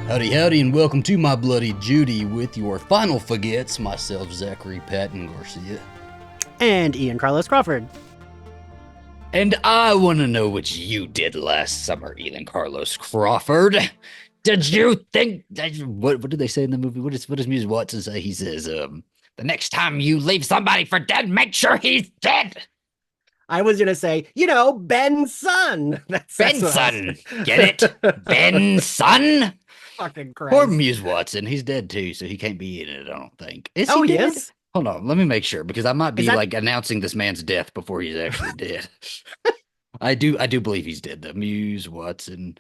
Howdy, howdy, and welcome to My Bloody Judy with your final forgets, myself, Zachary Patton Garcia. And Ian Carlos Crawford. And I want to know what you did last summer, Ethan Carlos Crawford. Did you think what did they say in the movie? What does Muse Watson say? He says, the next time you leave somebody for dead, make sure he's dead. I was gonna say, Ben's son. That's Ben's what son. Get it? Ben's son? Fucking Poor Christ. Muse Watson. He's dead too, so he can't be in it, I don't think. Is Oh, he he dead? is? Hold on, let me make sure because I might Is be that like announcing this man's death before he's actually dead. I do believe he's dead though. Muse Watson.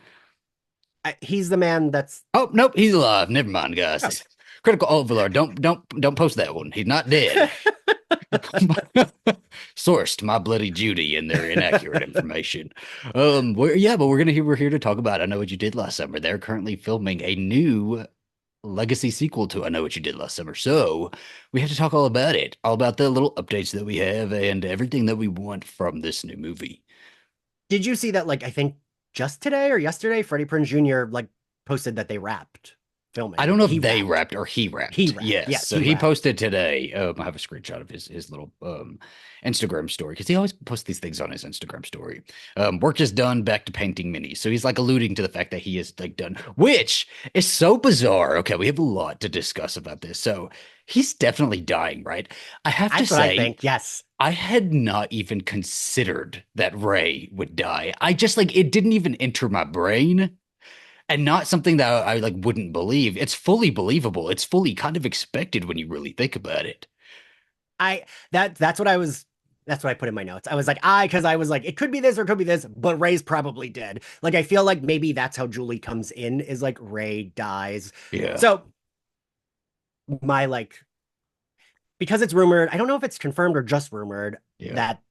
he's the man that's Oh nope, he's alive. Never mind, oh. guys. Critical Overlord. Don't post that one. He's not dead. Sourced My Bloody Judy and their inaccurate information. We're here to talk about I Know What You Did Last Summer. They're currently filming a new legacy sequel to I Know What You Did Last Summer. So we have to talk all about it, all about the little updates that we have and everything that we want from this new movie. Did you see that, I think just today or yesterday, Freddie Prinze Jr. posted that they wrapped filming. I don't know if He they wrapped. rapped or he rapped. He wrapped. Yes. Yes, So he he wrapped. posted today. I have a screenshot of his little Instagram story because he always posts these things on his Instagram story. Work is done, back to painting minis. So he's like alluding to the fact that he is like done, which is so bizarre. Okay, we have a lot to discuss about this. So he's definitely dying, right? I have to That's what I say, think. Yes. I had not even considered that Ray would die. I just like it didn't even enter my brain and not something that I like wouldn't believe. It's fully believable. It's fully kind of expected when you really think about it. That's what I put in my notes. I was like, because I was like, it could be this or it could be this, but Ray's probably dead. Like, I feel like maybe that's how Julie comes in, is like Ray dies. Yeah. So my because it's rumored, I don't know if it's confirmed or just rumored Yeah. that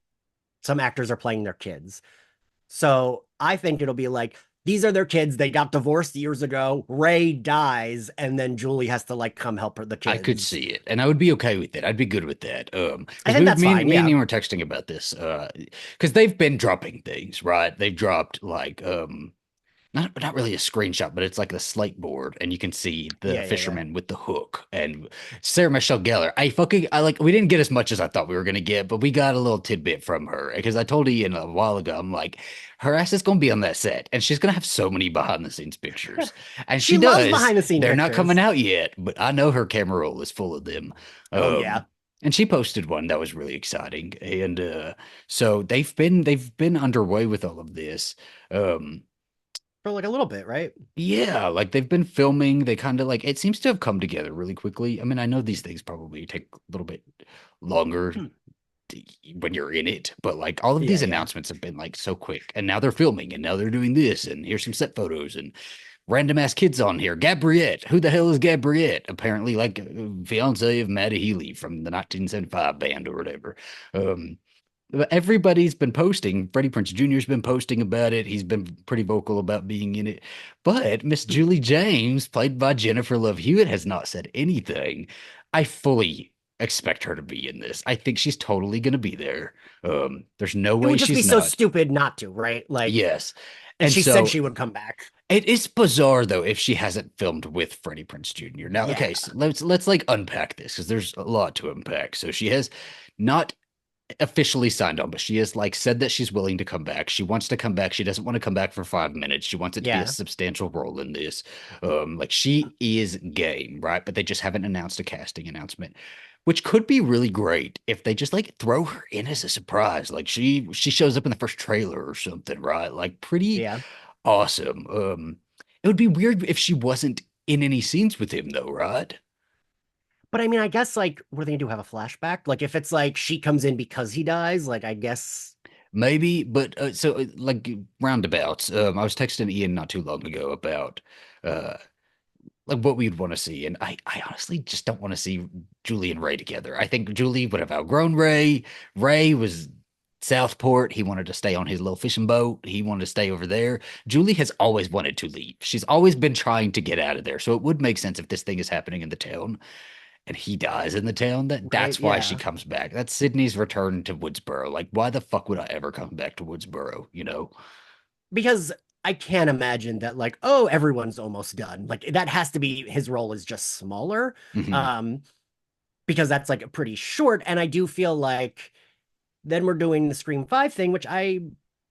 some actors are playing their kids. So I think it'll be like, these are their kids. They got divorced years ago. Ray dies, and then Julie has to come help her the I could kids. see it, and I would be okay with it. I'd be good with that. I Because think that's fine. me and Yeah. you were texting about this. Because they've been dropping things, right? They've dropped like not really a screenshot, but it's like the slate board, and you can see the Yeah. fisherman with the hook and Sarah Michelle Gellar. I like we didn't get as much as I thought we were gonna get, but we got a little tidbit from her because I told Ian a while ago, I'm like, her ass is gonna be on that set, and she's gonna have so many behind the scenes pictures, and she She loves does. behind the scene They're not pictures. coming out yet, but I know her camera roll is full of them. Oh, yeah. And she posted one that was really exciting, and so they've been underway with all of this. Um, For a little bit, right? yeah, like they've been filming. They kind of like it seems to have come together really quickly. I mean, I know these things probably take a little bit longer Hmm. when you're in it, but like all of these Yeah. announcements have been like so quick. And now they're filming and now they're doing this and here's some set photos and random ass kids on here. Gabriette, who the hell is Gabriette? Apparently like fiance of Maddie Healy from the 1975 band or whatever. Um Everybody's been posting. Freddie Prinze Jr.'s been posting about it. He's been pretty vocal about being in it. But Miss Julie James, played by Jennifer Love Hewitt, has not said anything. I fully expect her to be in this. I think she's totally going to be there. There's no It way would just be she's so not. stupid not to, right? Yes. And And she said so she would come back. it is bizarre though if she hasn't filmed with Freddie Prinze Jr. Now, Yeah. okay, so let's like unpack this because there's a lot to unpack. So she has not officially signed on, but she has like said that she's willing to come back. She wants to come back. She doesn't want to come back for 5 minutes. She wants it to be a Yeah. substantial role in this. Like she is game, right? But they just haven't announced a casting announcement, which could be really great if they just like throw her in as a surprise. Like she shows up in the first trailer or something, right? Like pretty Yeah. awesome. It would be weird if she wasn't in any scenes with him though, right? But I mean, I guess what are they gonna do? Have a flashback? Like if it's like she comes in because he dies, I guess. Maybe, but like roundabouts. I was texting Ian not too long ago about uh like what we'd want to see, and I honestly just don't want to see Julie and Ray together. I think Julie would have outgrown Ray. Ray was Southport. He wanted to stay on his little fishing boat. He wanted to stay over there. Julie has always wanted to leave. She's always been trying to get out of there. So it would make sense if this thing is happening in the town and he dies in the town, Right? that's why she Yeah. comes back. That's Sydney's return to Woodsboro. Like, why the fuck would I ever come back to Woodsboro? You know? Because I can't imagine that like, oh, everyone's almost done. Like that has to be his role is just smaller. Mhm. Um, because that's like a pretty short. And I do feel like then we're doing the Scream 5 thing, which I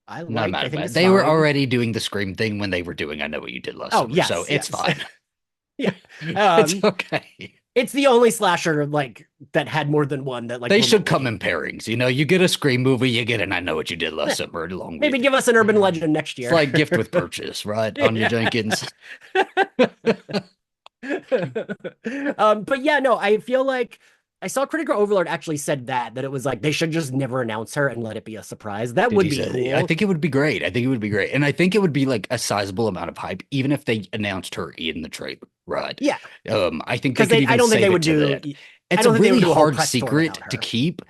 Not like. mad I think about it. it's They were fine. already doing the Scream thing when they were doing I Know What You Did Last Oh, Summer, so yes, it's yes. fine. Yeah. It's Um, okay. it's the only slasher like that had more than one that like They should come remotely. in pairings. You know, you get a Scream movie, you get an I Know What You Did Last Eh, Summer along maybe with give it. us an urban legend next It's year. like gift with purchase, right? Anya Yeah. Jenkins. But yeah, no, I feel like I saw Critical Overlord actually said that it was like they should just never announce her and let it be a surprise. That Did would he be say? I cool. think it would be great. I think it would be great. And I think it would be like a sizable amount of hype, even if they announced her in the trailer, right? Yeah, I think they because could they I even don't think they save it would to do that. I It's a don't think they really would do a whole hard press tour secret without to her. keep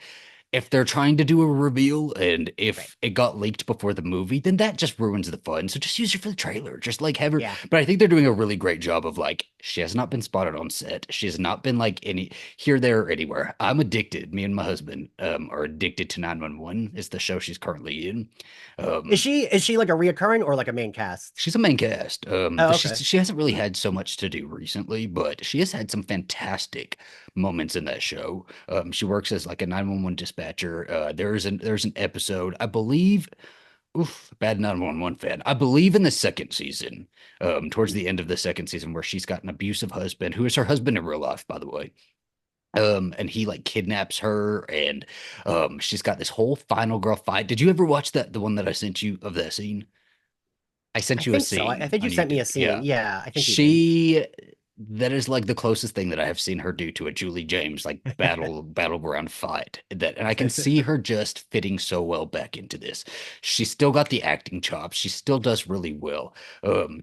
if they're trying to do a reveal and Right. if it got leaked before the movie, then that just ruins the fun. So just use her for the trailer. Just like have her. Yeah. But I think they're doing a really great job of like, she has not been spotted on set. She has not been like any here, there, or anywhere. I'm addicted. Me and my husband are addicted to 911. Is the show she's currently in. Is Um, she like a reoccurring or like a main cast? She's a main cast. Oh, But okay. she hasn't really had so much to do recently, but she has had some fantastic moments in that show. She works as like a 911 dispatcher. There's an episode, I believe. Oof, bad 911 fan. I believe in the second season, towards the end of the second season, where she's got an abusive husband, who is her husband in real life, by the way. And he like kidnaps her, and she's got this whole final girl fight. Did you ever watch the one that I sent you of that scene? I I sent you a think so. I scene think you on sent me YouTube. a scene. Yeah. Yeah, I think you did. She that is like the closest thing that I have seen her do to a Julie James like battleground fight. That and I can see her just fitting so well back into this. She's still got the acting chops. She still does really well.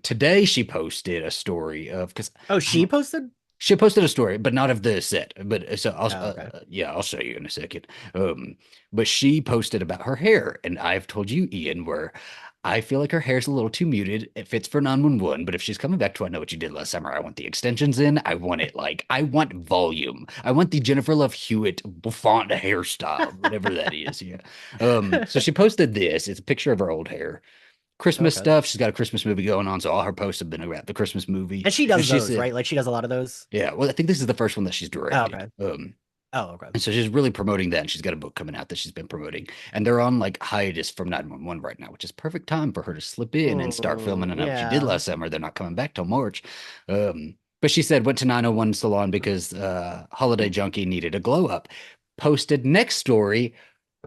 Today she posted a story of because Oh, she posted? she posted a story, but not of the set. But so I'll Oh, okay. yeah, I'll show you in a second. But she posted about her hair, and I've told you, Ian, where I feel like her hair's a little too muted. It fits for 911, but if she's coming back to I Know What You Did Last Summer, I want the extensions in. I want it like I want volume. I want the Jennifer Love Hewitt bouffant hairstyle, whatever that is. Yeah. So she posted this. It's a picture of her old hair. Christmas Okay. stuff. She's got a Christmas movie going on, so all her posts have been about the Christmas movie. And she And does she those, said, right? Like she does a lot of those. yeah, well, I think this is the first one that she's Oh, directed. okay. Oh, okay. And so she's really promoting that. And she's got a book coming out that she's been promoting. And they're on like hiatus from 911 right now, which is perfect time for her to slip in and start filming. And I know what she did Yeah. last summer. They're not coming back till March. But she said went to 901 salon because Holiday Junkie needed a glow up. Posted next story,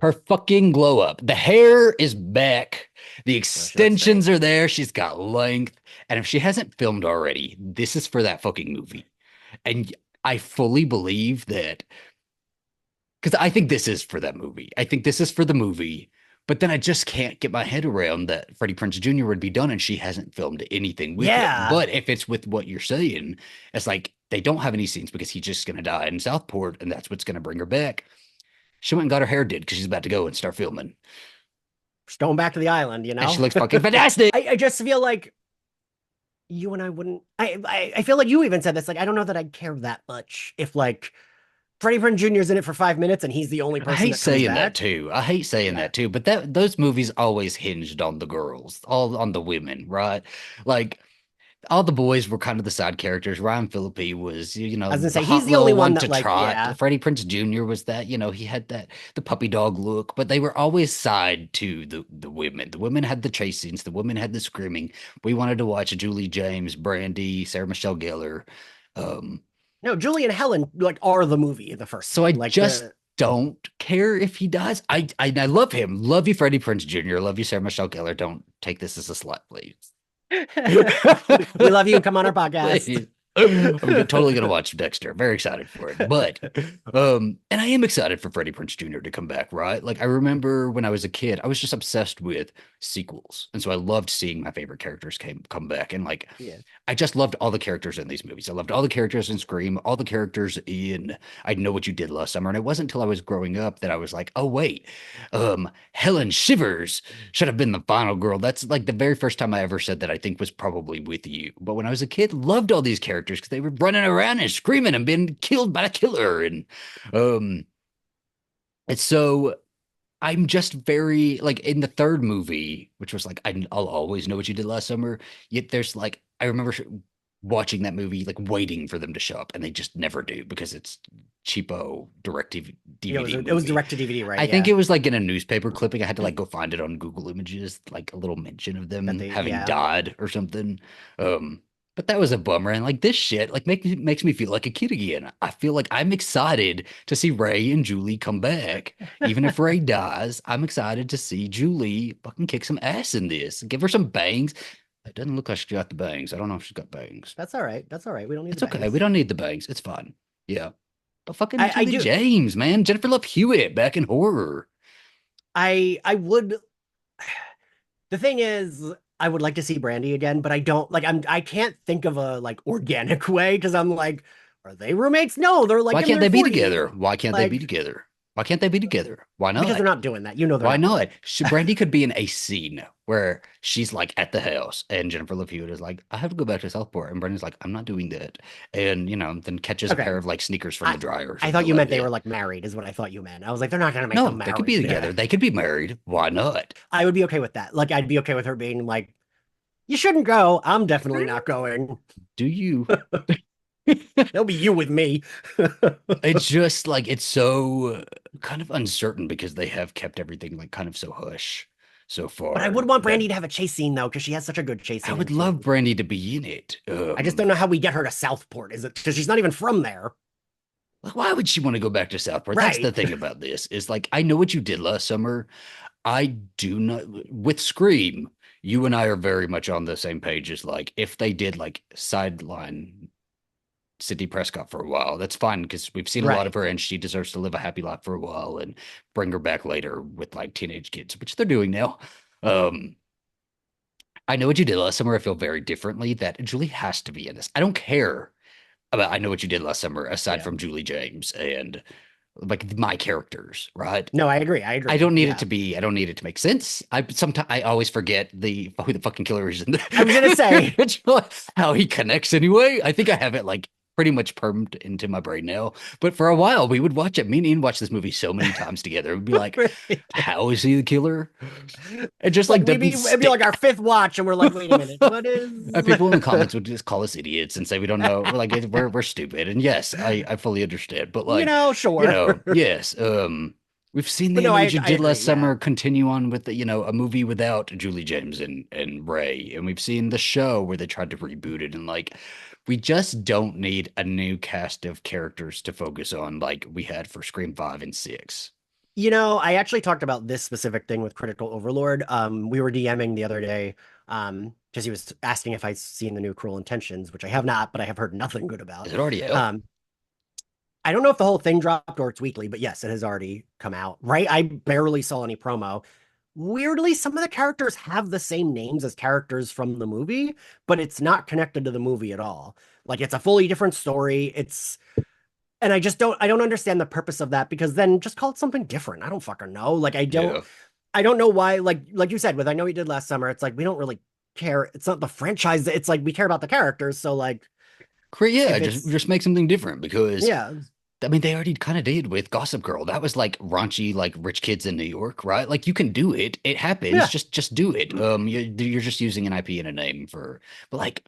her fucking glow up. The hair is back. The No, she looks great. extensions are there. She's got length. And if she hasn't filmed already, this is for that fucking movie. And I fully believe that because I think this is for that movie. I think this is for the movie. But then I just can't get my head around that Freddie Prinze Jr. would be done and she hasn't filmed anything with him. Yeah. But if it's with what you're saying, it's like they don't have any scenes because he's just going to die in Southport and that's what's going to bring her back. She went and got her hair did because she's about to go and start filming. Just going back to the island, And she know? looks fucking fantastic. I just feel like you and I wouldn't I feel like you even said this. Like, I don't know that I'd care that much if like Freddie Prinze Jr. is in it for 5 minutes and he's the only I person hate that comes saying that back. too. I hate saying Yeah. that too. But that those movies always hinged on the girls, all on the women, right? Like all the boys were kind of the side characters. Ryan Phillippe was, I was gonna the say he's hot the only little one one that to like, trot. yeah, Freddie Prinze Jr. was that, he had that the puppy dog look, but they were always side to the women. The women had the chase scenes, the women had the screaming. We wanted to watch Julie James, Brandy, Sarah Michelle Gellar. Um, no, Julie and Helen like are the movie, the first so scene. I Like just the don't care if he dies. I love him. Love you, Freddie Prinze Jr. Love you, Sarah Michelle Gellar. Don't take this as a slut, please. we love you. Come on our podcast. Please. Totally gonna watch Dexter. Very excited for it. But and I am excited for Freddie Prinze Jr. to come back, right? Like I remember when I was a kid, I was just obsessed with sequels. And so I loved seeing my favorite characters come back. And like Yeah. I just loved all the characters in these movies. I loved all the characters in Scream, all the characters in I Know What You Did Last Summer. And it wasn't until I was growing up that I was like, oh wait, Helen Shivers should have been the final girl. That's like the very first time I ever said that I think was probably with you. But when I was a kid, loved all these characters because they were running around and screaming and being killed by a killer. And um it's so I'm just very like in the third movie, which was like I'll always know what you did last summer. Yet there's like I remember watching that movie like waiting for them to show up, and they just never do because it's cheapo direct Yeah, DVD it was movie. direct to DVD, right? I think Yeah. it was like in a newspaper clipping. I had to like go find it on Google Images, like a little mention of That them they, having yeah. died or something. Um, but that was a bummer. And like this shit, like makes me feel like a kid again. I feel like I'm excited to see Ray and Julie come back. Even if Ray dies, I'm excited to see Julie fucking kick some ass in this. Give her some bangs. It doesn't look like she's got the bangs. I don't know if she's got bangs. That's all right. That's all right. We don't need the It's okay. We bangs. don't need the bangs. It's fine. Yeah. But fucking I Julie do. James, man. Jennifer Love Hewitt back in horror. I would. The thing is, I would like to see Brandy again, but I don't like. I can't think of a like organic way because I'm like, are they roommates? No, they're like Why in can't their they be 40s. together? Why can't they be Like together? Why can't they be together? Why because they're not? not doing that. You know they're Why not doing not? Brandy could be in a scene where she's like at the house and Jennifer Love Hewitt is like, I have to go back to Southport. And Brandy's like, I'm not doing that. And, then catches a that. Okay. pair of like sneakers from I the dryer or I thought something you like meant they were that. like married, is what I thought you meant. I was like, they're not gonna make them No, they could be married. together. They could be married. Why not? I would be okay with that. Like, I'd be okay with her being like, you shouldn't go. I'm definitely not going. Do you? It'll be you with me. It's just like it's so kind of uncertain because they have kept everything like kind of so hush so But I far would want that Brandy to have a chase scene though, because she has such a good chase I scene in would love two. Brandy to be in it. I just don't know how we get her to Southport. Is it because she's not even from there? Like, why would she want to go back to Southport? That's the Right. thing about this is like I know what you did last summer. I do not with Scream. You and I are very much on the same page as like if they did like sideline Sydney Prescott for a while, that's fine because we've seen a lot of Right. her and she deserves to live a happy life for a while and bring her back later with like teenage kids, which they're doing now. Um, I know what you did last summer. I feel very differently that Julie has to be in this. I don't care about I know what you did last summer, aside Yeah. from Julie James and like my characters, right? No, I agree. I I agree. don't need it Yeah. to be. I don't need it to make sense. I sometimes I always forget the who the fucking killer is in I was gonna the say, original, how he connects anyway. I think I have it like pretty much permed into my brain now. But for a while, we would watch it. Me and Ian watched this movie so many times together. We'd be like, really, "How is he the killer?" It just like like we'd doesn't be it'd be like stick. our fifth watch, and we're like, wait a minute, what is? People in the comments would just call us idiots and say we don't know. Like we're stupid. And yes, I fully understand. But like, Sure. yes. We've seen But the I no, Know What You I Did agree. Last Yeah. Summer continue on with a movie without Julie James and Ray. And we've seen the show where they tried to reboot it and like we just don't need a new cast of characters to focus on like we had for Scream 5 and 6. I actually talked about this specific thing with Critical Overlord. We were DMing the other day, because he was asking if I'd seen the new Cruel Intentions, which I have not, but I have heard nothing good Is about. it already out? Um, I don't know if the whole thing dropped or it's weekly, but yes, it has already come out. Right? I barely saw any promo. Weirdly, some of the characters have the same names as characters from the movie, but it's not connected to the movie at all. Like it's a fully different story. And I don't understand the purpose of that because then just call it something different. I don't fucking know. Like Yeah. I don't know why, like you said, with I Know We Did Last Summer, it's like we don't really care. It's not the franchise. It's like we care about the characters. So like Yeah, if just it's just make something different because yeah, I mean, they already kind of did with Gossip Girl. That was like raunchy, like rich kids in New York, right? Like you can do it. It happens. yeah, Just do it. You're just using an IP and a name for, but like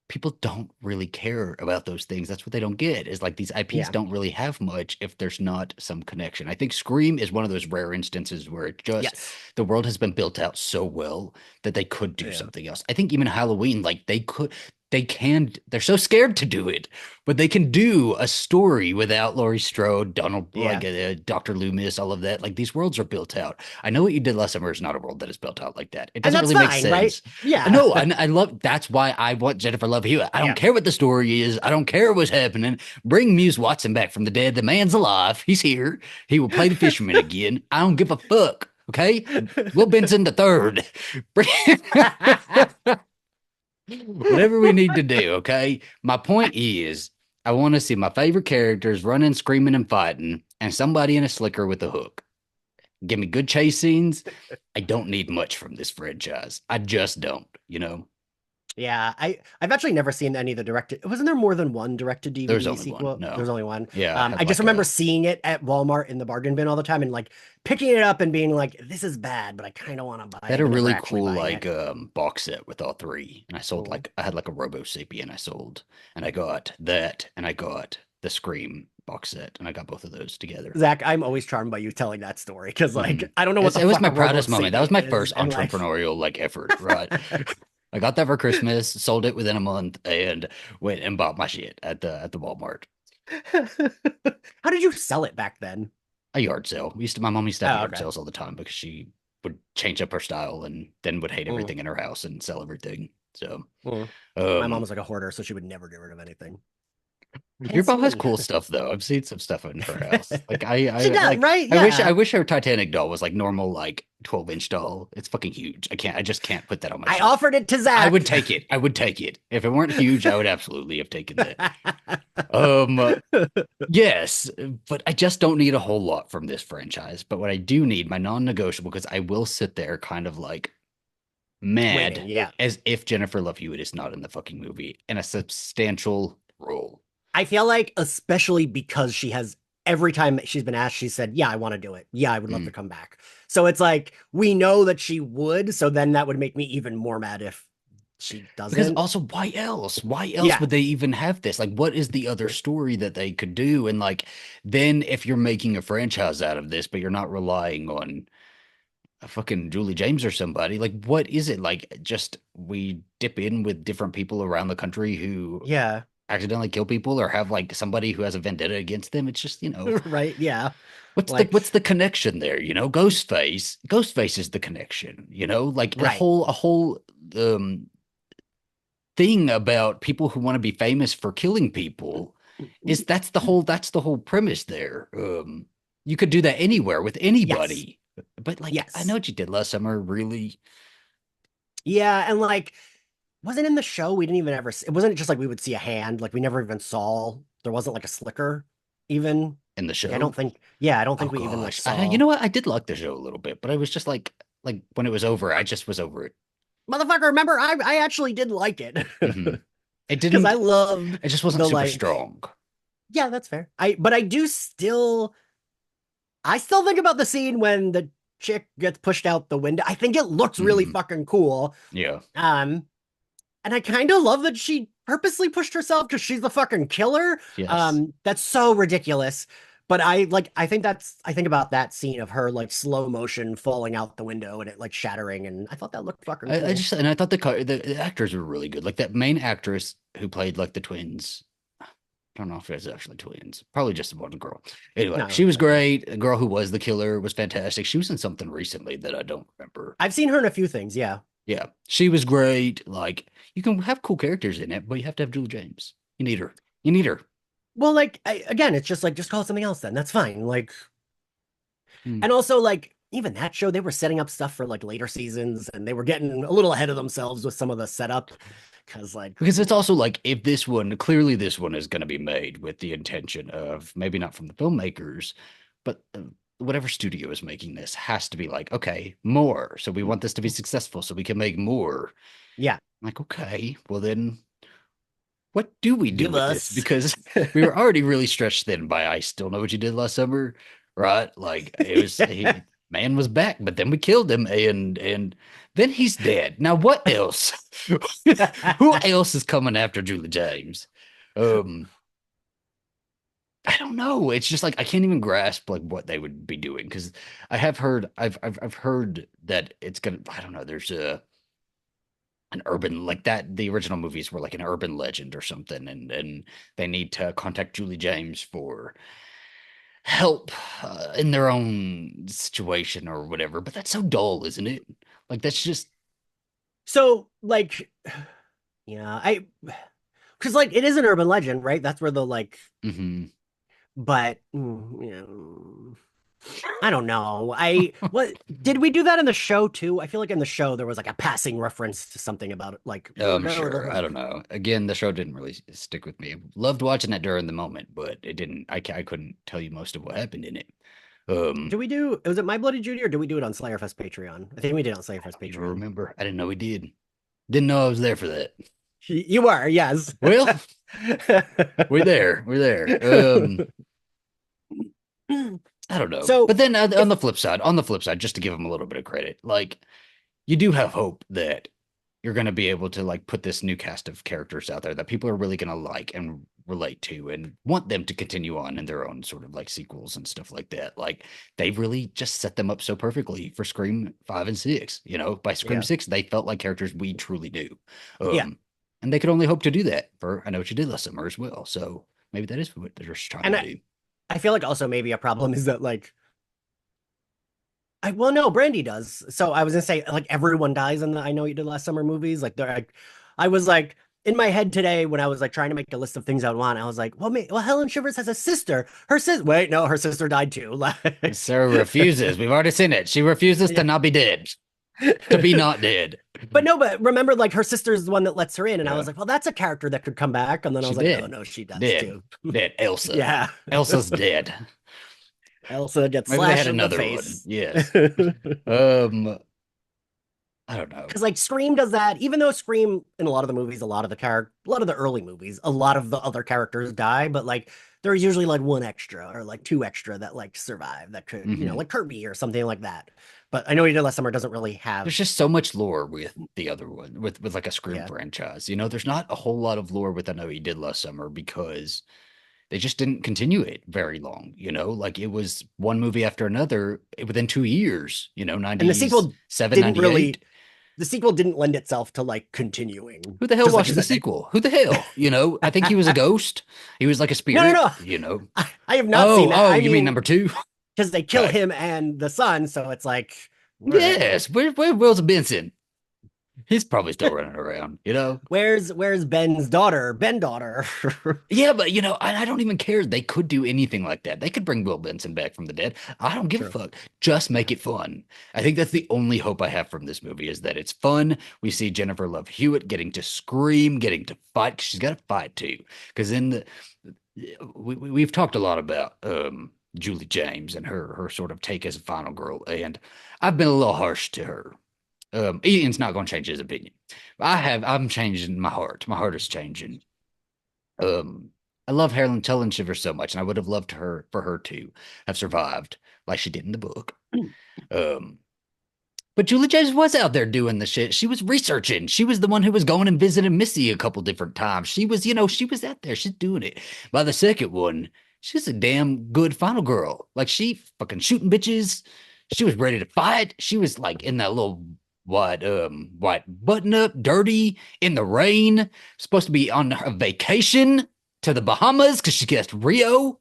people don't really care about those things. That's what they don't get is like these IPs yeah, don't really have much if there's not some connection. I think Scream is one of those rare instances where it just yes, the world has been built out so well that they could do yeah, something else. I think even Halloween, like they're so scared to do it, but they can do a story without Laurie Strode, Donald, yeah. like Dr. Loomis, all of that. Like these worlds are built out. I know what you did last summer is not a world that is built out like that. It And doesn't that's really make fine, right? sense. Yeah, No, and I love that's why I want Jennifer Love Hewitt. I don't yeah. care what the story is. I don't care what's happening. Bring Muse Watson back from the dead. The man's alive. He's here. He will play the fisherman again. I don't give a fuck. Okay, Will Benson the third. Whatever we need to do. Okay. My point is, I want to see my favorite characters running, screaming, and fighting, and somebody in a slicker with a hook. Give me good chase scenes. I don't need much from this franchise. I just don't. Yeah, I've actually never seen any of the directed. Wasn't there more than one directed There's DVD only one. sequel? No. There's only one. Yeah, I have I just like remember a seeing it at Walmart in the bargain bin all the time and like picking it up and being like, "This is bad," but I kind of want to buy they had it, a but never really actually cool buying like it. box set with all three. And I sold Mm. like I had like a Robo Sapien I sold. And I got that and I got the Scream box set and I got both of those together. Zach, I'm always charmed by you telling that story because like Mhm. I don't know what the It was fuck my a Robo proudest moment. That was Sapien my is, first and like, entrepreneurial like effort, right? I got that for Christmas, sold it within a month, and went and bought my shit at the Walmart. how did you sell it back then? A yard sale. My mom used to have Oh, yard okay. sales all the time because she would change up her style and then would hate Mm, everything in her house and sell everything. So, mm. My mom um, was like a hoarder, so she would never get rid of anything. your Hence mom has me. cool stuff though. I've seen some stuff in her house. Like She does, like right? I Yeah. wish her Titanic doll was like normal, like 12-inch doll. It's fucking huge. I just can't put that on my I shelf. offered it to I Zach. would take it. I would take it. If it weren't huge, I would absolutely have taken that. Um, yes, but I just don't need a whole lot from this franchise. But what I do need, my non-negotiable, because I will sit there kind of like Waiting, mad yeah. as if Jennifer Love Hewitt is not in the fucking movie in a substantial role. I feel like, especially because she has every time she's been asked, she said, "Yeah, I want to do it. Yeah, I would love to Mm. come back." So it's like we know that she would. So then that would make me even more mad if she Because doesn't. also, why else? Why else Yeah, would they even have this? Like, what is the other story that they could do? And like, then if you're making a franchise out of this, but you're not relying on a fucking Julie James or somebody, like, what is it? Like, just we dip in with different people around the country who yeah, accidentally kill people or have like somebody who has a vendetta against them. It's just, right. Yeah, like what's the connection there? Ghostface is the connection, like right. a whole um thing about people who want to be famous for killing people is that's the whole premise there. You could do that anywhere with Yes, anybody. But like I know yes, what you did last summer, really yeah, and like wasn't in the show. We didn't even ever. It wasn't just like we would see a hand. Like we never even saw. There wasn't like a slicker even. in the Like I show. don't think. Yeah, I don't Oh think we even like gosh. You saw. know what? I did like the show a little bit, but I was just like when it was over, I just was over it. Motherfucker, remember, I actually did like it. Hmm. It Because I didn't loved it just wasn't the super like, strong. yeah, that's fair. But I still think about the scene when the chick gets pushed out the window. I think it looks really Hmm. fucking cool. Yeah. Um, and I kind of love that she purposely pushed herself because she's the fucking killer. Yes. That's so ridiculous. But I think about that scene of her like slow motion falling out the window and it like shattering, and I thought that looked fucking I cool. just and I thought the actors were really good. Like that main actress who played like the twins. I don't know if it's actually twins. Probably just one girl. Anyway, No, she was okay. great. The girl who was the killer was fantastic. She was in something recently that I don't remember. I've seen her in a few things, yeah. Yeah, she was great. Like you can have cool characters in it, but you have to have Julie James. You need her. You need her. Well, like again, it's just like just call it something else then. That's fine. Like, Hmm. and also like even that show, they were setting up stuff for like later seasons, and they were getting a little ahead of themselves with some of the setup. Because like, Because it's also like if this one, clearly this one is going to be made with the intention of maybe not from the filmmakers, but whatever studio is making this has to be like, okay, more. So we want this to be successful so we can make more. yeah, Like, okay, well then what do we do give with this? us. Because we were already really stretched thin by I still know what you did last summer, right? Like it was man was back, but then we killed him and then he's dead. Now what else? Who else is coming after Julie James? Um, I don't know. It's just like I can't even grasp like what they would be doing because I've heard that it's gonna I don't know, there's an urban like that the original movies were like an urban legend or something and they need to contact Julie James for help in their own situation or whatever, but that's so dull, isn't it? Like that's just So like, yeah, I because like it is an urban legend, right? That's where the like, mhm. but I don't know. I what did we do that in the show too? I feel like in the show there was like a passing reference to something about it, like Oh, I'm no, sure. I don't know. Again, the show didn't really stick with me. Loved watching it during the moment, but it didn't. I couldn't tell you most of what happened in it. do we do? Was it My Bloody Judy or did we do it on Slayerfest Patreon? I think we did on I Slayerfest don't even Patreon. remember. I didn't know he did. Didn't know I was there for that. You were, yes. Well, we're there. We're there. I don't know. So But then if on the flip side, just to give them a little bit of credit, like you do have hope that you're going to be able to like put this new cast of characters out there that people are really going to like and relate to and want them to continue on in their own sort of like sequels and stuff like that. Like they've really just set them up so perfectly for Scream 5 and 6. You know, by Scream yeah, 6, they felt like characters we truly knew. yeah. And they could only hope to do that for I Know What You Did Last Summer as well. So maybe that is what they're just trying And to I, do. I feel like also maybe a problem is that like well no, Brandy does. So I was gonna say like everyone dies in the I Know What You Did Last Summer movies. Like they're like I was like in my head today when I was like trying to make a list of things I would want, I was like, well, Helen Shivers has a sister. Her sister, wait, no, her sister died too. Like, Sarah refuses. We've already seen it. She refuses to yeah. not be dead, to be not dead. But no, but remember, like her sister's the one that lets her in, and I Yeah, was like, well, that's a character that could come back. And then I she was like, oh did. no, she does Dead. too. Dead. Elsa. Yeah. Elsa's dead. Elsa gets Maybe they had slashed in the another one. face. Yes. Because I don't know. like Scream does that, even though Scream in a lot of the movies, a lot of the early movies, a lot of the other characters die, but like there's usually like one extra or like two extra that like survive that could, Hmm. like Kirby or something like that. But I Know You Did Last Summer doesn't really There's have, just so much lore with the other one, with like a Scream yeah, franchise. You know, there's not a whole lot of lore with I Know You Did Last Summer because they just didn't continue it very long. You know, like it was one movie after another within 2 years. You know, and 97, didn't 98. really the sequel didn't lend itself to like continuing. Who the hell Just like you watched the said, sequel? Who the hell? You know, I think he was a ghost. He was like a no, no, spirit, no. you know. I have not seen that. Oh, I you mean mean, number two? because they kill Okay. him and the son, so it's like, Yes. Where Will's Benson? He's probably still running around, you know? where's Ben's daughter, Ben daughter? Yeah, but you know, I don't even care. They could do anything like that. They could bring Will Benson back from the dead. I don't give a True. fuck. Just make it fun. I think that's the only hope I have from this movie is that it's fun. We see Jennifer Love Hewitt getting to scream, getting to fight. 'Cause she's got to fight too. Because in the we've talked a lot about Julie James and her sort of take as a final girl, and I've been a little harsh to her. Ian's not going to change his opinion. I'm changing my heart. My heart is changing. Um, I love Helen Shiver so much, and I would have loved her for her to have survived like she did in the book. Um, but Julie James was out there doing the shit. She was researching. She was the one who was going and visiting Missy a couple different times. She was, she was out there. She's doing it. By the second one, she's a damn good final girl. Like she fucking shooting bitches. She was ready to fight. She was like in that little white button up, dirty in the rain, supposed to be on a vacation to the Bahamas because she guessed Rio.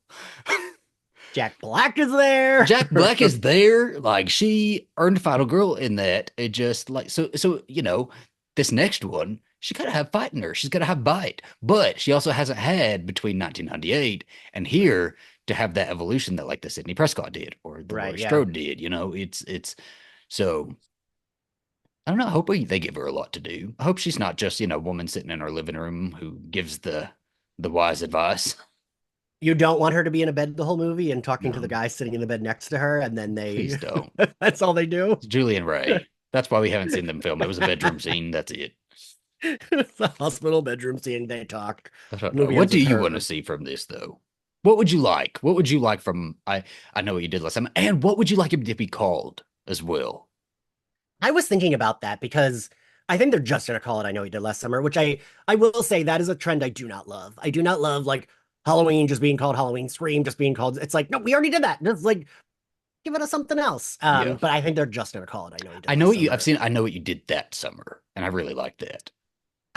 Jack Black is there. Jack Black is there. Like she earned Final Girl in that. It just like so this next one, she gotta have fight in her. She's gotta have bite. But she also hasn't had between 1998 and here to have that evolution that like the Sidney Prescott did or the Right, Laurie yeah. Strode did. It's so I don't know. I hope they give her a lot to do. I hope she's not just, a woman sitting in her living room who gives the wise advice. You don't want her to be in a bed the whole movie and talking to the No, guy sitting in the bed next to her, and then please they don't. that's all they do. It's Julian Ray. That's why we haven't seen them film. It was a bedroom scene. That's it. It's a hospital bedroom scene. They talk. I don't The know. movie What ends do with you want to her. see from this though? What would you like? What would you like from I know what you did last time. And what would you like him to be called as well? I was thinking about that because I think they're just gonna call it I Know You Did Last Summer, which I will say that is a trend I do not love. I do not love like Halloween just being called Halloween, Scream just being called. It's like, no, we already did that. Just like give it a something else. Yeah. But I think they're just gonna call it I Know You Did Last Summer. I know what you did that summer. And I really like that.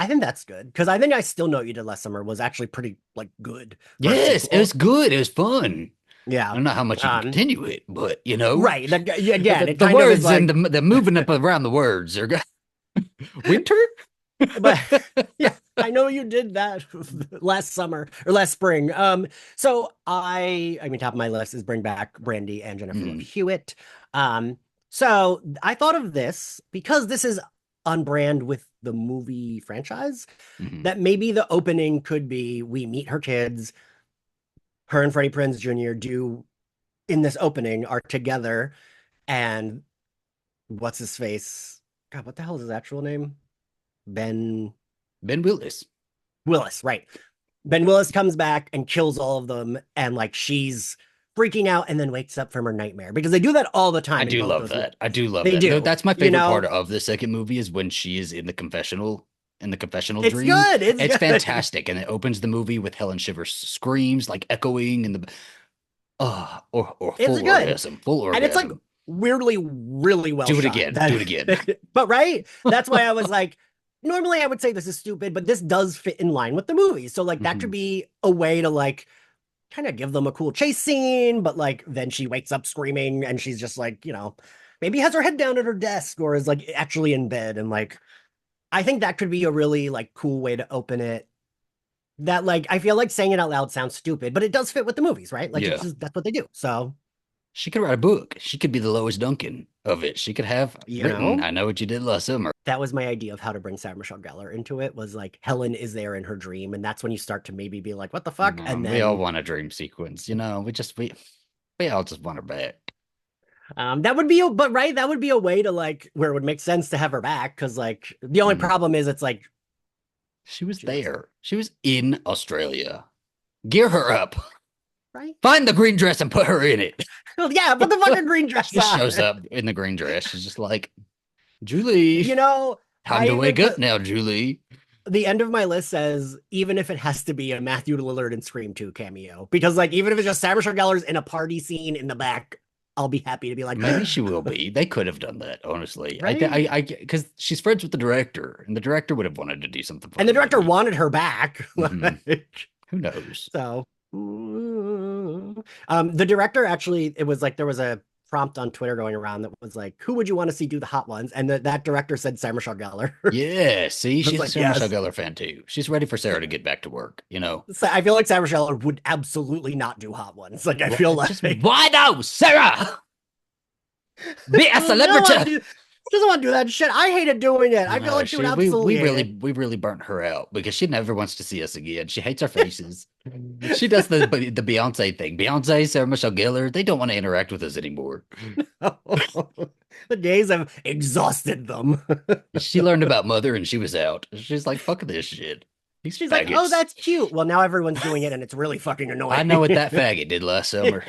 I think that's good because I think I Still Know You Did Last Summer was actually pretty like good for a Yes, it was sequel. good. It was fun. I Yeah. don't know how much you can Um, continue it, but right. the, Again, it the kind of is words and like, the moving up around the words are winter. but yeah, I know you did that last summer or last spring. So I mean, top of my list is bring back Brandy and Jennifer Love Mhm, Hewitt. Um, so I thought of this because this is on brand with the movie franchise mhm. that maybe the opening could be we meet her kids, her and Freddie Prinze Jr. do in this opening are together, and what's his face? God, what the hell is his actual name? Ben Ben Willis. Willis, right. Ben Willis comes back and kills all of them, and like she's freaking out and then wakes up from her nightmare because they do that all the I time in do both love those that. movies. I do love They that. do, That's my you favorite part know, of the second movie is when she is in the confessional it's dream. good. It's It's good. fantastic. And it opens the movie with Helen Shivers screams like echoing in the or It's full good. orgasm. Full And it's like orgasm. weirdly, really well Do it shot. again. Do That, it again. but right? That's why I was like, normally I would say this is stupid, but this does fit in line with the movie. So like that could Mhm. be a way to like kind of give them a cool chase scene, but like then she wakes up screaming and she's just like, maybe has her head down at her desk or is like actually in bed. And like, I think that could be a really like cool way to open it. That like, I feel like saying it out loud sounds stupid, but it does fit with the movies, right? Like it's Yeah. just, that's what they do. So, She could write a book. She could be the Lois Duncan of it. She could have you written, know, I Know What You Did Last Summer. that was my idea of how to bring Sarah Michelle Gellar into it was like Helen is there in her dream. And that's when you start to maybe be like, what the fuck? And We all then want a dream sequence, you know. We all just want her back. that would be but right, that would be a way to like where it would make sense to have her back because like the only Mhm. problem is it's like She was she looks there. She was in Australia. Gear her up. right. Find the green dress and put her in it. Well, yeah, put the fucking green She dress just on. shows up in the green dress. She's just like, Julie, You know, time I to even wake up put now, Julie. the end of my list says even if it has to be a Matthew Lillard and Scream 2 cameo because like even if it's just Sarah Michelle Gellar's in a party scene in the back, I'll be happy to be like Maybe she will be. They could have done that, honestly. right. Because she's friends with the director, and the director would have wanted to do something And the fun, director maybe. wanted her back. Mhm. Like, Who knows? so the director actually it was like there was a prompt on Twitter going around that was like, who would you want to see do the hot ones? And that director said Sarah Michelle Gellar. Yeah, see, I was she's a like, Sarah Michelle yes. Gellar fan too. She's ready for Sarah to get back to work, you know. So I feel like Sarah Michelle would absolutely not do hot ones. Like I feel Just like why no, Sarah? Be a she doesn't want to celebrity. do, she doesn't want to do that shit. I hated doing it. I feel No, like she would she we absolutely we hate it. really burnt her out because she never wants to see us again. She hates our faces. She does the Beyonce thing. Beyonce, Sarah Michelle Gellar, they don't want to interact with us anymore. The gays have exhausted them. She learned about Mother and she was out. She's like, fuck this shit. These She's like, oh, faggots. that's cute. Well, now everyone's doing it and it's really fucking I annoying. know what that faggot did last summer.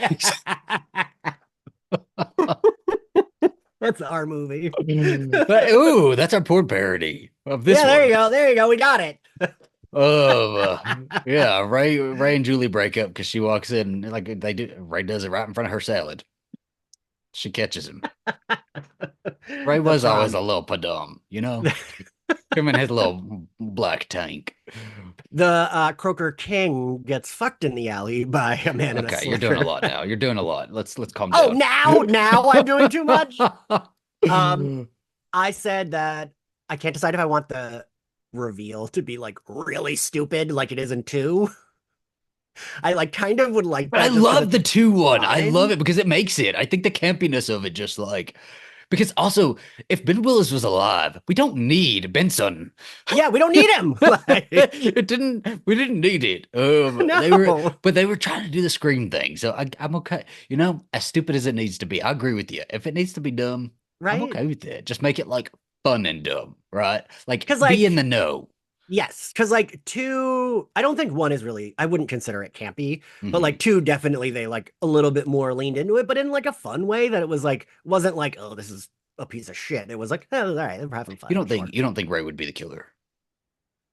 That's our movie. But, ooh, that's our porn parody of this Yeah, there you one. go. There you go. We got it. Oh, yeah. Ray and Julie break up because she walks in like they do. Ray does it right in front of her salad. She catches him. Ray The was always prom. a little padum, you know? Him and his little black tank. The Croaker King gets fucked in the alley by a man in a Okay, you're doing a slicker. lot now. You're doing a lot. Let's calm Oh, down. now I'm doing too much. Um, I said that I can't decide if I want the reveal to be like really stupid, like it is in two. I like kind of would like But I that just because love it's the 2 1. I love fine. it because it makes it. I think the campiness of it just like because also if Ben Willis was alive, we don't need Benson. Yeah, we don't need him. Like, It didn't we didn't need it. no, They were trying to do the scream thing. So I'm okay. You know, as stupid as it needs to be. I agree with you. If it needs to be dumb, I'm right? okay with it. Just make it like fun and dumb, right? Like Because be in like the know. yes, because like two, I don't think one is really, I wouldn't consider it campy, but like Mhm. two, definitely they like a little bit more leaned into it, but in like a fun way that it was like, wasn't like, oh, this is a piece of shit. It was like, oh, all right, we're having fun. Sure. You don't think Ray would be the killer?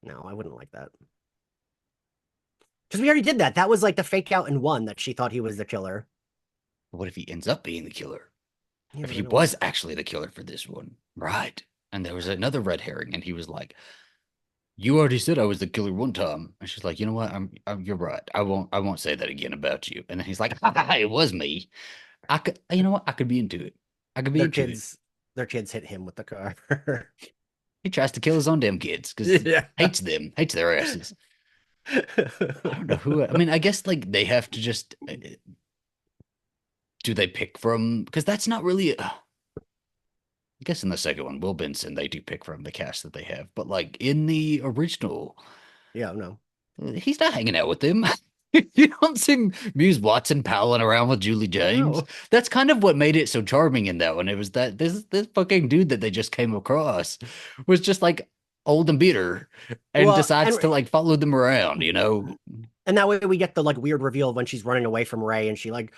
No, I wouldn't like that. Because we already did that. That was like the fake out in one that she thought he was the killer. What if he ends up being the killer? Yeah, If but he I don't want was that. actually the killer for this one, right? And there was another red herring, and he was like, "You already said I was the killer one time." And she's like, "You know what? You're right. I won't say that again about you." And then he's like, "It was me. I could, you know what? I could be into it. I could be Their into it." kids, their kids hit him with the car. He tries to kill his own damn kids because Yeah. hates them, hates their asses. I don't know who. I mean, I guess like they have to just do they pick from because that's not really. I guess in the second one, Will Benson, they do pick from the cast that they have, but like in the original, Yeah, no. he's not hanging out with them. You don't see Muse Watson palling around with Julie James. No. That's kind of what made it so charming in that one. It was that this fucking dude that they just came across was just like old and bitter and Well, decides to like follow them around, you know? and that way we get the like weird reveal when she's running away from Ray and she like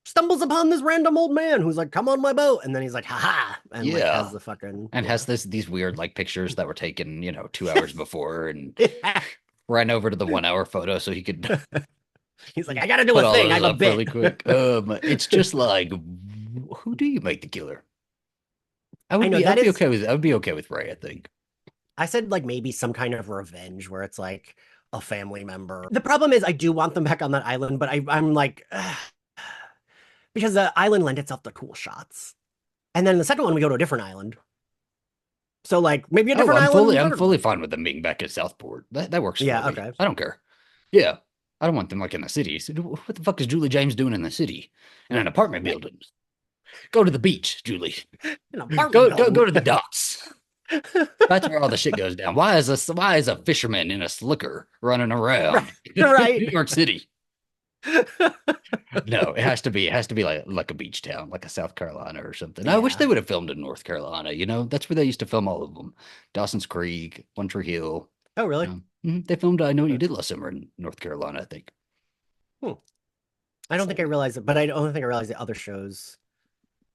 stumbles upon this random old man who's like, "Come on my boat," and then he's like, "Haha," and like has Yeah. the fucking And yeah. has these weird like pictures that were taken, 2 hours before and ran over to the 1 hour photo so he could He's like, "I gotta do a put all thing. I those have a up bit." really quick. It's just like, who do you make the killer? I know I that would be is. okay with Ray, I think. I said like maybe some kind of revenge where it's like a family member. The problem is I do want them back on that island, but I'm like because the island lent itself to cool shots. And then the second one we go to a different island. So like maybe a Oh, different island in the I'm third fully one. fine with them being back at Southport. That works for Yeah, me. okay. I don't care. Yeah. I don't want them like in the city. So what the fuck is Julie James doing in the city? In an apartment building. Go to the beach, Julie. An apartment Go building. to the docks. That's where all the shit goes down. Why is a fisherman in a slicker running Right. around Right. New York City? No, it has to be like a beach town, like a South Carolina or something. I wish they Yeah. would have filmed in North Carolina. That's where they used to film all of them. Dawson's Creek, One Tree Hill. Oh, really? They filmed I Know What You Did Last Summer in North Carolina, I think. Hmm. I don't think I So realized it, but I don't think I realized the other shows.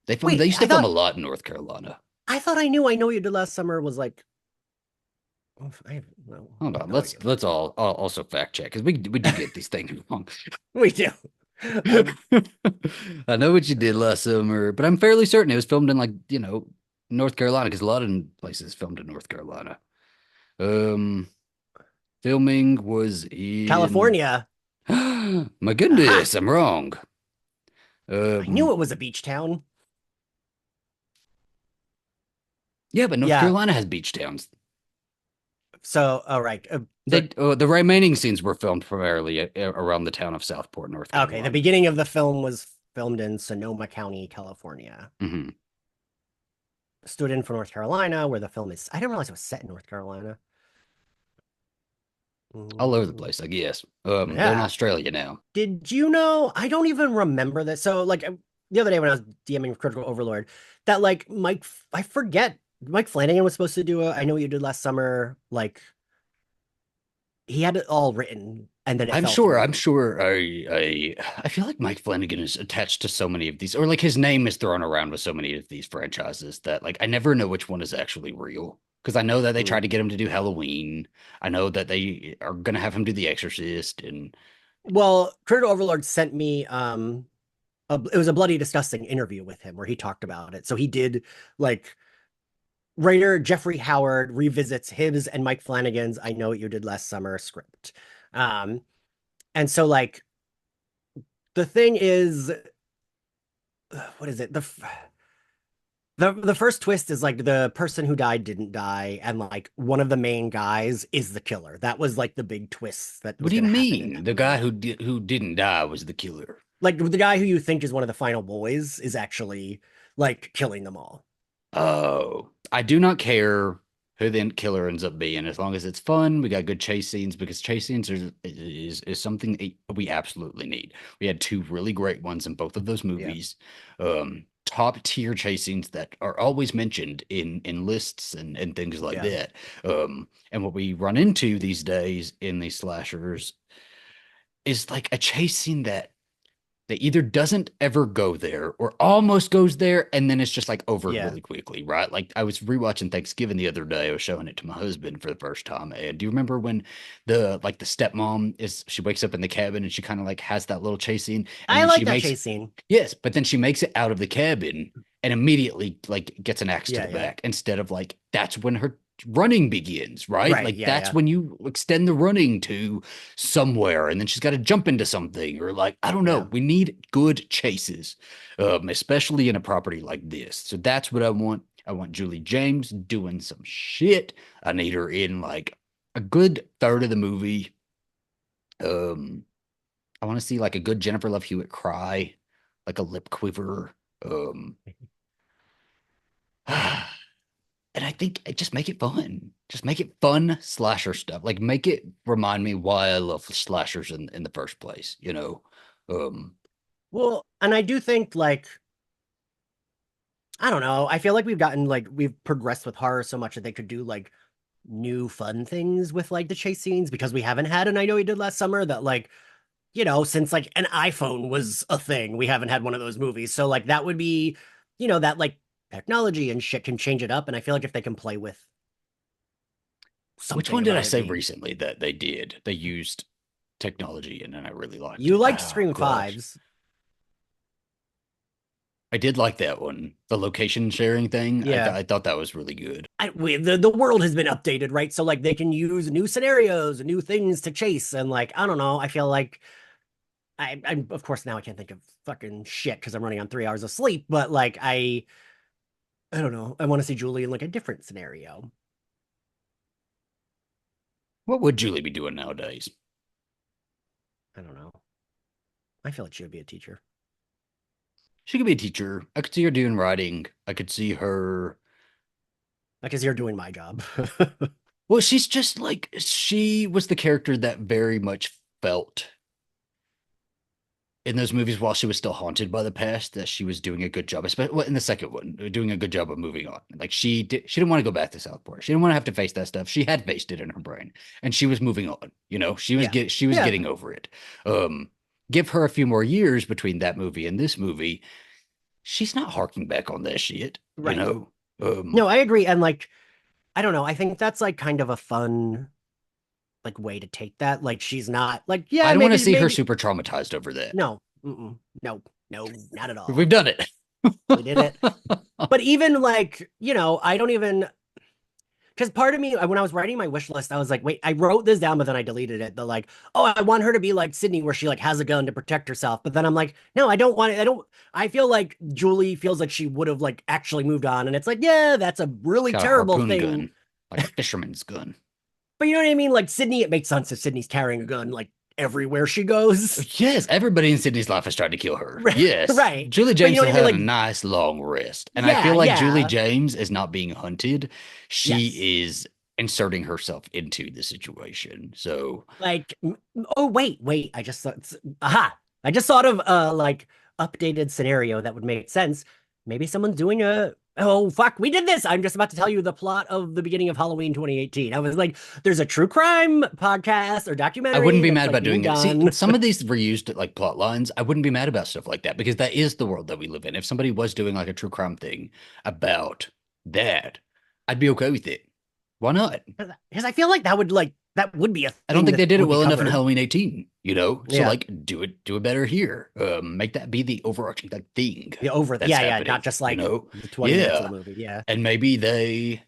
they Wait, used to film a lot in North Carolina. I thought I knew I Know What You Did Last Summer was like I have Hold on, no idea. let's all also fact check because we do get these things wrong. We do. Um, I Know What You Did Last Summer, but I'm fairly certain it was filmed in like, North Carolina because a lot of places filmed in North Carolina. Um, Filming was in California. my Aha. goodness, I'm wrong. I knew Um, it was a beach town. yeah, but North Yeah. Carolina has beach towns. So, all right. The remaining scenes were filmed primarily around the town of Southport, North Okay. The Carolina. beginning of the film was filmed in Sonoma County, California. Hmm. Stood in for North Carolina, where the film is. I didn't realize it was set in North Carolina. All over the Mm, place, I guess. They're in yeah. Australia now. Did you know? I don't even remember this. So, like the other day when I was DMing with Critical Overlord, that like I forget Mike Flanagan was supposed to do a I Know What You Did Last Summer. Like he had it all written, and then it fell I'm through. sure I feel like Mike Flanagan is attached to so many of these, or like his name is thrown around with so many of these franchises that like I never know which one is actually real. Because I know that they Hmm. tried to get him to do Halloween. I know that they are gonna have him do The Exorcist, and Well, Critical Overlord sent me it was a bloody disgusting interview with him where he talked about it. So he did like writer Jeffrey Howard revisits his and Mike Flanagan's I Know What You Did Last Summer script. Um, and so like the thing is, what is it? The first twist is like the person who died didn't die, and like one of the main guys is the killer. That was like the big twist that what was do you going to happen in mean? that The guy movie. who didn't die was the killer. Like the guy who you think is one of the final boys is actually like killing them all. Oh, I do not care who the killer ends up being, as long as it's fun. We got good chase scenes because chase scenes is something we absolutely need. We had two really great ones in both of those Yeah. movies. Top tier chase scenes that are always mentioned in lists and things like Yeah. that. And what we run into these days in these slashers is like a chase scene that either doesn't ever go there or almost goes there and then it's just like over Yeah. really quickly, right? Like I was rewatching Thanksgiving the other day. I was showing it to my husband for the first time. And do you remember when the stepmom she wakes up in the cabin and she kind of like has that little chase scene and I then like that chase scene. yes, but then she makes it out of the cabin and immediately like gets an axe to Yeah, the yeah. back instead of like that's when her running begins, right? Right. Like Yeah, that's yeah. when you extend the running to somewhere and then she's got to jump into something or like I don't know. Yeah. We need good chases, especially in a property like this. So that's what I want. I want Julie James doing some shit. I need her in like a good third of the movie. Um, I want to see like a good Jennifer Love Hewitt cry, like a lip quiver. Um, and I think just make it fun. Just make it fun slasher stuff. Like make it remind me why I love slashers in the first place, you know? Um, Well, and I do think like I don't know. I feel like we've progressed with horror so much that they could do like new fun things with like the chase scenes because we haven't had an I Know You Did Last Summer that like, you know, since like an iPhone was a thing, we haven't had one of those movies. So like that would be, you know, that like technology and shit can change it up. And I feel like if they can play with Which something one did I about it say being recently that they did? They used technology and then I really liked you it. liked Oh Scream gosh. Fives. I did like that one. The location sharing thing. Yeah. I thought that was really good. The world has been updated, right? So like they can use new scenarios, new things to chase, and like I don't know. I feel like I'm of course now I can't think of fucking shit because I'm running on 3 hours of sleep. But like I don't know. I want to see Julie in like a different scenario. What would Julie be doing nowadays? I don't know. I feel like she would be a teacher. She could be a teacher. I could see her doing writing. I could see her. Like as you're doing my job. Well, she's just like she was the character that very much felt in those movies while she was still haunted by the past that she was doing a good job, especially well, in the second one, doing a good job of moving on. Like she didn't want to go back to Southport. She didn't want to have to face that stuff. She had faced it in her brain, and she was moving on. You know, Yeah. she was Yeah. getting over it. Um, give her a few more years between that movie and this movie, she's not harking back on that shit. You Right. know, No, I agree. And like, I don't know. I think that's like kind of a fun like way to take that. Like she's not like, I yeah, don't want to maybe, see her maybe super traumatized over that. no. No, no, not at We've all. done it. We did it. But even like, you know, I don't even because part of me, when I was writing my wish list, I was like, wait, I wrote this down, but then I deleted it. The like, oh, I want her to be like Sydney, where she like has a gun to protect herself. But then I'm like, no, I don't want it. I don't. I feel like Julie feels like she would have like actually moved on, and it's like, yeah, that's a She's really got a terrible harpoon thing. gun, like a fisherman's gun. But you know what I mean? Like Sydney, it makes sense if Sydney's carrying a gun like everywhere she goes. Yes, everybody in Sydney's life has tried to kill her. Yes, Right. Julie But you James know what has I mean? had a Like, nice long rest, and I yeah, feel like Julie yeah. James is not being hunted. Yes. She is inserting herself into the situation. So Like, oh wait, I just thought, aha, I just thought of a like updated scenario that would make sense. Maybe someone's doing a oh fuck, we did this. I'm just about to tell you the plot of the beginning of Halloween 2018. I was like, there's a true crime podcast or I wouldn't documentary be that's mad like about being doing it. See, done. some of these reused like plot lines, I wouldn't be mad about stuff like that because that is the world that we live in. If somebody was doing like a true crime thing about that, I'd be okay with it. Why not? Because I feel like that would be a I don't thing think they that did it would be well enough in covered. Halloween 18, you know? So Yeah. like do it better here. Make that be the overarching like thing Yeah, over that's yeah, happening, not just you like know? the 20 minutes of the Yeah. movie. Yeah. And maybe the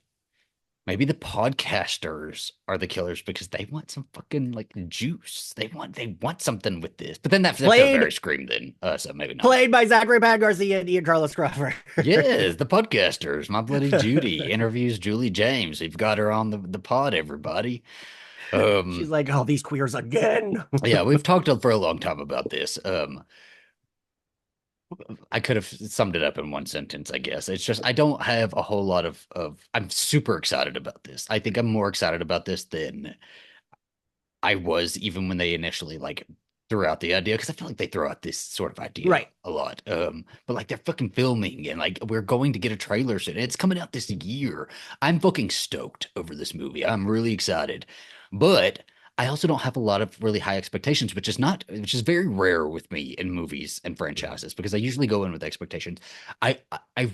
podcasters are the killers because they want some fucking like juice. They want something with this. But then that feels very Played Scream then. So maybe not. played by Zachary Pat Garcia and Ian Carlos Crawford. Yes, the podcasters. My Bloody Judy interviews Julie James. We've got her on the pod, everybody. She's Um, like, oh, these queers again. yeah, we've talked for a long time about this. I could have summed it up in one sentence, I guess. It's just I don't have a whole lot of I'm super excited about this. I think I'm more excited about this than I was even when they initially like threw out the idea because I feel like they throw out this sort of idea Right. a lot. But like they're fucking filming and like we're going to get a trailer soon. It's coming out this year. I'm fucking stoked over this movie. I'm really excited. But I also don't have a lot of really high expectations, which is very rare with me in movies and franchises because I usually go in with expectations. I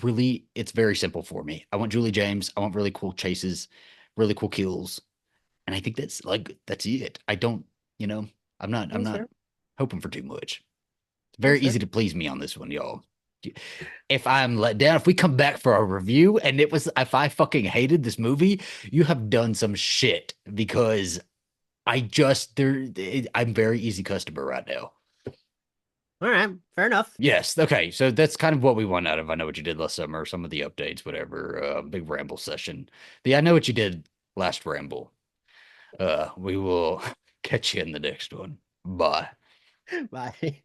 really it's very simple for me. I want Julie James. I want really cool chases, really cool kills. And I think that's it. I don't, you know, I'm That's not fair. hoping for too much. It's very That's fair. easy to please me on this one, y'all. If I'm let down, if we come back for a review and it was if I fucking hated this movie, you have done some shit because I'm very easy customer right now. All right. Fair enough. Yes. Okay. So that's kind of what we want out of I Know What You Did Last Summer, some of the updates, whatever. Big ramble session. The I Know What You Did Last Ramble. We will catch you in the next one. Bye. Bye.